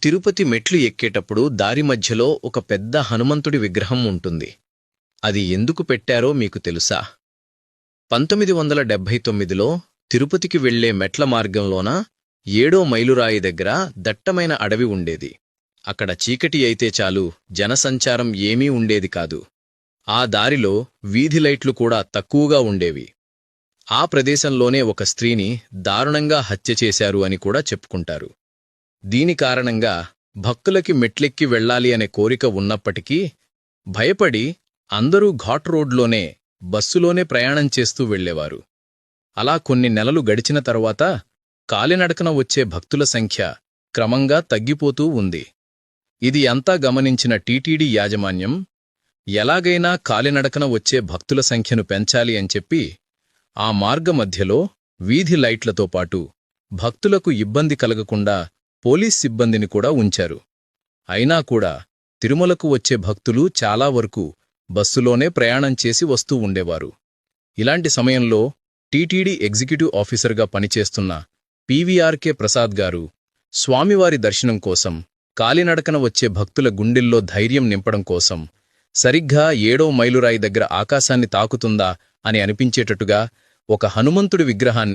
తిరుపతి మెట్లు ఎక్కేటప్పుడు దారి మధ్యలో ఒక పెద్ద హనుమంతుడి విగ్రహం ఉంటుంది. అది ఎందుకు పెట్టారో మీకు తెలుసా? 1979లో తిరుపతికి వెళ్లే మెట్ల మార్గంలోన 7వ మైలురాయి దగ్గర దట్టమైన అడవి ఉండేది. అక్కడ చీకటి అయితే చాలు, జనసంచారం ఏమీ ఉండేది కాదు. ఆ దారిలో వీధి లైట్లు కూడా తక్కువగా ఉండేవి. ఆ ప్రదేశంలోనే ఒక స్త్రీని దారుణంగా హత్య చేశారు అని కూడా చెప్పుకుంటారు. దీని కారణంగా భక్తులకి మెట్లెక్కి వెళ్లాలి అనే కోరిక ఉన్నప్పటికీ భయపడి అందరూ ఘాట్ రోడ్లోనే, బస్సులోనే ప్రయాణం చేస్తూ వెళ్లేవారు. అలా కొన్ని నెలలు గడిచిన తరువాత కాలినడకన వచ్చే భక్తుల సంఖ్య క్రమంగా తగ్గిపోతూ ఉంది. ఇది అంతా గమనించిన టీటీడీ యాజమాన్యం ఎలాగైనా కాలినడకన వచ్చే భక్తుల సంఖ్యను పెంచాలి అని చెప్పి ఆ మార్గమధ్యలో వీధి లైట్లతో పాటు భక్తులకు ఇబ్బంది కలగకుండా పోలీస్ సిబ్బందిని కూడా ఉంచారు. అయినా కూడా తిరుమలకు వచ్చే భక్తులు చాలా వరకు బస్సులోనే ప్రయాణం చేసి వస్తూ ఉండేవారు. ఇలాంటి సమయంలో టీటీడీ ఎగ్జిక్యూటివ్ ఆఫీసర్గా పనిచేస్తున్న పీవీఆర్కే ప్రసాద్ గారు స్వామివారి దర్శనం కోసం, కాలినడకన వచ్చే భక్తుల గుండెల్లో ధైర్యం నింపడం కోసం సరిగ్గా 7వ మైలురాయి దగ్గర ఆకాశాన్ని తాకుతుందా అని అనిపించేటట్టుగా ఒక హనుమంతుడి విగ్రహాన్ని